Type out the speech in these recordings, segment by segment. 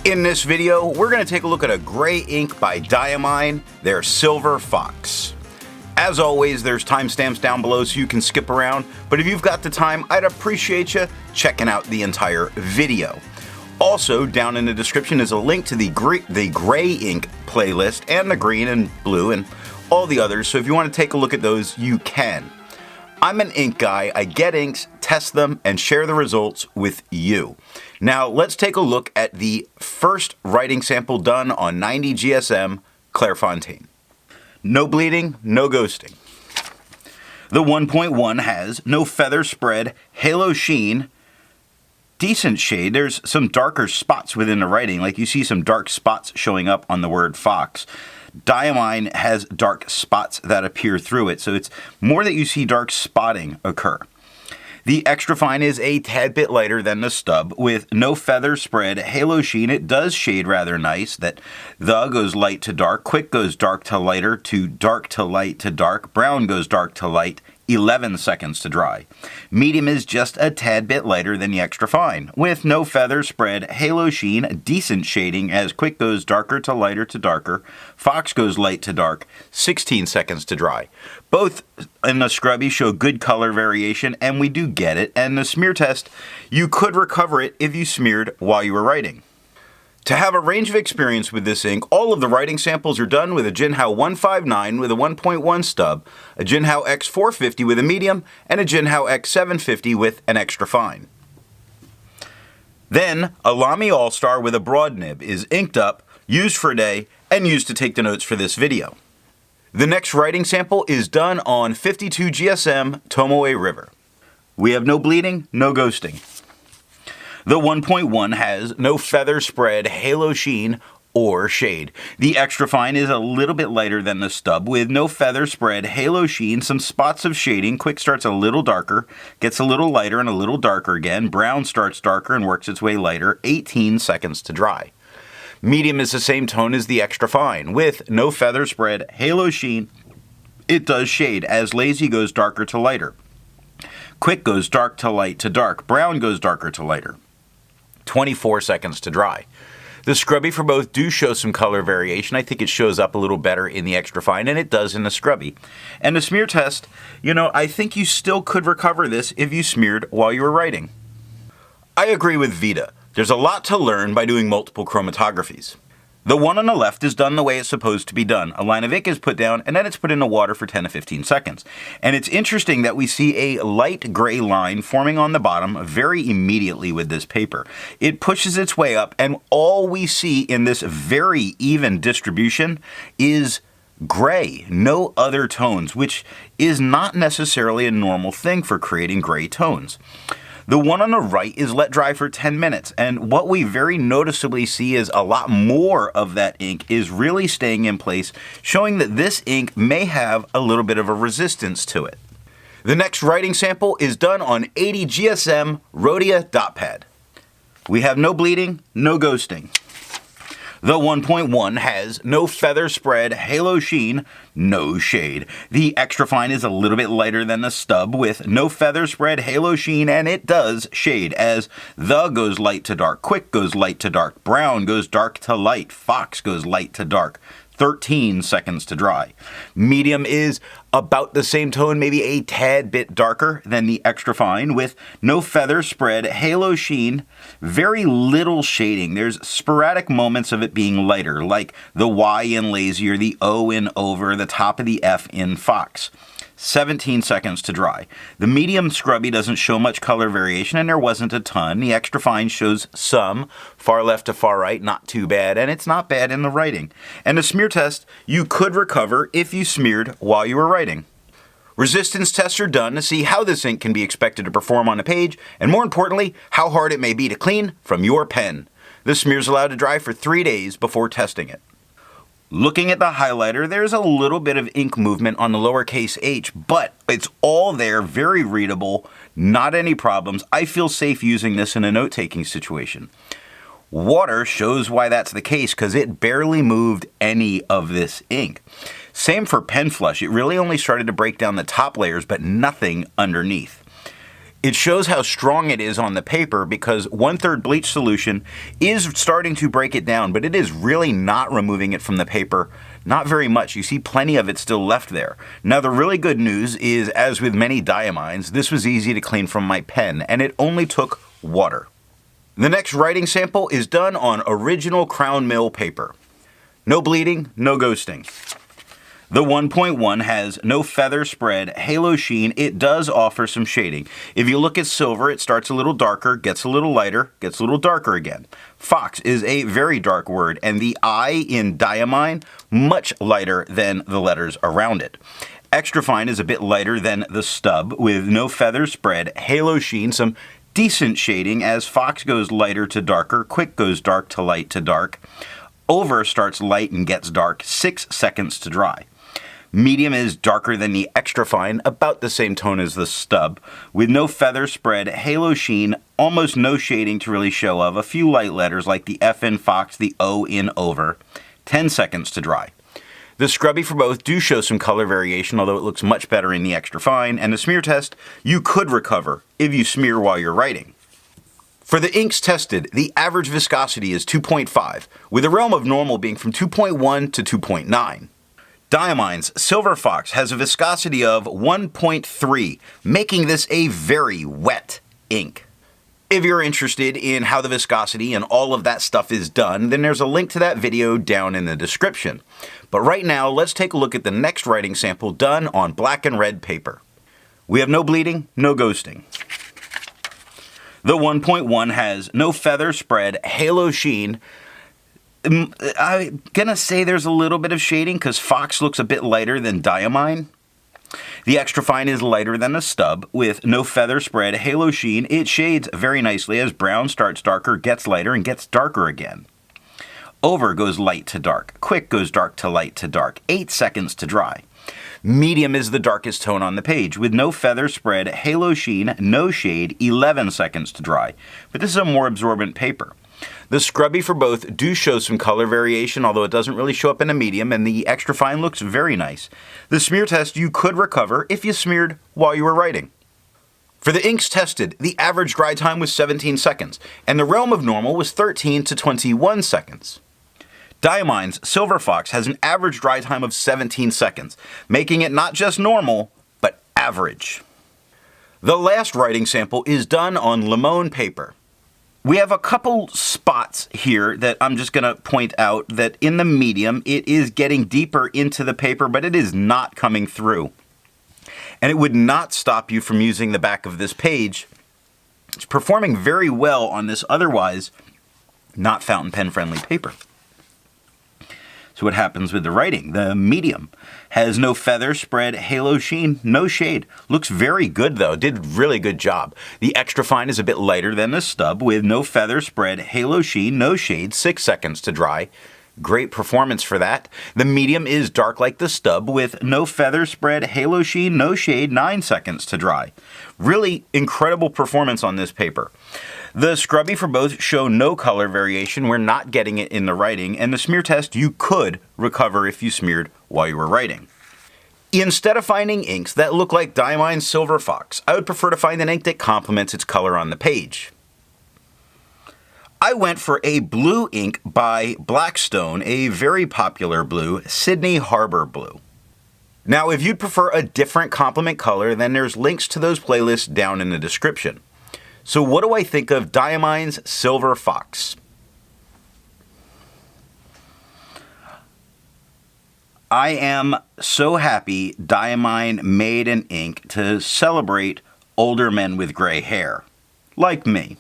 In this video, we're going to take a look at a gray ink by Diamine, their Silver Fox. As always, there's timestamps down below so you can skip around, but if you've got the time, I'd appreciate you checking out the entire video. Also, down in the description is a link to the gray ink playlist and the green and blue and all the others, so if you want to take a look at those, you can. I'm an ink guy. I get inks, test them, and share the results with you. Now, let's take a look at the first writing sample done on 90 GSM Clairfontaine. No bleeding, no ghosting. The 1.1 has no feather spread, halo sheen, decent shade. There's some darker spots within the writing, like you see some dark spots showing up on the word Fox. Diamine has dark spots that appear through it, so it's more that you see dark spotting occur. The extra fine is a tad bit lighter than the stub, with no feather spread, halo sheen. It does shade rather nice. That the goes light to dark, quick goes dark to lighter to dark to light to dark, brown goes dark to light, 11 seconds to dry. Medium is just a tad bit lighter than the extra fine, with no feather spread, halo sheen, decent shading as quick goes darker to lighter to darker, Fox goes light to dark, 16 seconds to dry. Both in the scrubby show good color variation, and we do get it, and the smear test, you could recover it if you smeared while you were writing. To have a range of experience with this ink, all of the writing samples are done with a Jinhao 159 with a 1.1 stub, a Jinhao X450 with a medium, and a Jinhao X750 with an extra fine. Then, a Lamy All-Star with a broad nib is inked up, used for a day, and used to take the notes for this video. The next writing sample is done on 52 GSM Tomoe River. We have no bleeding, no ghosting. The 1.1 has no feather spread, halo sheen, or shade. The extra fine is a little bit lighter than the stub, with no feather spread, halo sheen, some spots of shading. Quick starts a little darker, gets a little lighter and a little darker again. Brown starts darker and works its way lighter, 18 seconds to dry. Medium is the same tone as the extra fine, with no feather spread, halo sheen. It does shade, as lazy goes darker to lighter. Quick goes dark to light to dark. Brown goes darker to lighter. 24 seconds to dry. The scrubby for both do show some color variation. I think it shows up a little better in the extra fine, and it does in the scrubby. And the smear test, I think you still could recover this if you smeared while you were writing. I agree with Vita. There's a lot to learn by doing multiple chromatographies. The one on the left is done the way it's supposed to be done. A line of ink is put down, and then it's put in the water for 10 to 15 seconds. And it's interesting that we see a light gray line forming on the bottom very immediately with this paper. It pushes its way up, and all we see in this very even distribution is gray, no other tones, which is not necessarily a normal thing for creating gray tones. The one on the right is let dry for 10 minutes, and what we very noticeably see is a lot more of that ink is really staying in place, showing that this ink may have a little bit of a resistance to it. The next writing sample is done on 80 GSM Rhodia dot pad. We have no bleeding, no ghosting. The 1.1 has no feather spread, halo sheen, no shade. The extra fine is a little bit lighter than the stub, with no feather spread, halo sheen, and it does shade, as the goes light to dark, quick goes light to dark, brown goes dark to light, fox goes light to dark. 13 seconds to dry. Medium is about the same tone, maybe a tad bit darker than the extra fine, with no feather spread, halo sheen, very little shading. There's sporadic moments of it being lighter, like the Y in lazy or the O in over, the top of the F in fox. 17 seconds to dry. The medium scrubby doesn't show much color variation, and there wasn't a ton. The extra fine shows some, far left to far right, not too bad, and it's not bad in the writing. And the smear test, you could recover if you smeared while you were writing. Resistance tests are done to see how this ink can be expected to perform on a page, and more importantly, how hard it may be to clean from your pen. The smear is allowed to dry for 3 days before testing it. Looking at the highlighter, there's a little bit of ink movement on the lowercase h, but it's all there, very readable, not any problems. I feel safe using this in a note-taking situation. Water shows why that's the case, because it barely moved any of this ink. Same for pen flush. It really only started to break down the top layers, but nothing underneath. It shows how strong it is on the paper because 1/3 bleach solution is starting to break it down, but it is really not removing it from the paper. Not very much. You see plenty of it still left there. Now the really good news is, as with many diamines, this was easy to clean from my pen, and it only took water. The next writing sample is done on original Crown Mill paper. No bleeding, no ghosting. The 1.1 has no feather spread, halo sheen. It does offer some shading. If you look at silver, it starts a little darker, gets a little lighter, gets a little darker again. Fox is a very dark word, and the I in Diamine, much lighter than the letters around it. Extra fine is a bit lighter than the stub, with no feather spread, halo sheen, some decent shading as Fox goes lighter to darker, Quick goes dark to light to dark. Over starts light and gets dark, 6 seconds to dry. Medium is darker than the extra fine, about the same tone as the stub, with no feather spread, halo sheen, almost no shading to really show of, a few light letters like the F in Fox, the O in Over, 10 seconds to dry. The scrubby for both do show some color variation, although it looks much better in the extra fine, and the smear test you could recover if you smear while you're writing. For the inks tested, the average viscosity is 2.5, with the realm of normal being from 2.1 to 2.9. Diamine's Silver Fox has a viscosity of 1.3, making this a very wet ink. If you're interested in how the viscosity and all of that stuff is done, then there's a link to that video down in the description. But right now, let's take a look at the next writing sample done on black and red paper. We have no bleeding, no ghosting. The 1.1 has no feather spread, halo sheen. I'm gonna say there's a little bit of shading because Fox looks a bit lighter than Diamine. The extra fine is lighter than the stub with no feather spread, halo sheen. It shades very nicely as brown starts darker, gets lighter, and gets darker again. Over goes light to dark. Quick goes dark to light to dark. 8 seconds to dry. Medium is the darkest tone on the page with no feather spread, halo sheen, no shade, 11 seconds to dry. But this is a more absorbent paper. The scrubby for both do show some color variation, although it doesn't really show up in a medium, and the extra fine looks very nice. The smear test you could recover if you smeared while you were writing. For the inks tested, the average dry time was 17 seconds, and the realm of normal was 13 to 21 seconds. Diamine's Silver Fox has an average dry time of 17 seconds, making it not just normal, but average. The last writing sample is done on limon paper. We have a couple spots here that I'm just going to point out that in the medium, it is getting deeper into the paper, but it is not coming through. And it would not stop you from using the back of this page. It's performing very well on this otherwise not fountain pen friendly paper. So what happens with the writing? The medium has no feather spread, halo sheen, no shade. Looks very good though, did really good job. The extra fine is a bit lighter than the stub with no feather spread, halo sheen, no shade, 6 seconds to dry. Great performance for that. The medium is dark like the stub with no feather spread, halo sheen, no shade, 9 seconds to dry. Really incredible performance on this paper. The scrubby for both show no color variation. We're not getting it in the writing, and the smear test you could recover if you smeared while you were writing. Instead of finding inks that look like Diamine's Silver Fox, I would prefer to find an ink that complements its color on the page. I went for a blue ink by Blackstone, a very popular blue, Sydnee Harbour blue. Now, if you'd prefer a different complement color, then there's links to those playlists down in the description. So what do I think of Diamine's Silver Fox? I am so happy Diamine made an ink to celebrate older men with gray hair, like me.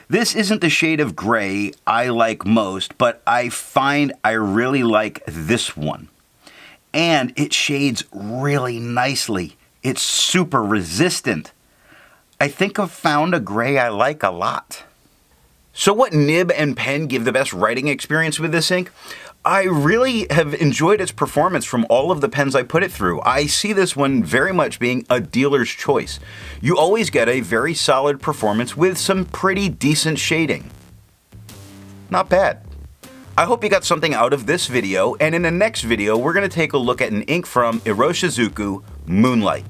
This isn't the shade of gray I like most, but I find I really like this one. And it shades really nicely. It's super resistant. I think I've found a gray I like a lot. So what nib and pen give the best writing experience with this ink? I really have enjoyed its performance from all of the pens I put it through. I see this one very much being a dealer's choice. You always get a very solid performance with some pretty decent shading. Not bad. I hope you got something out of this video, and in the next video we're going to take a look at an ink from Iroshizuku, Moonlight.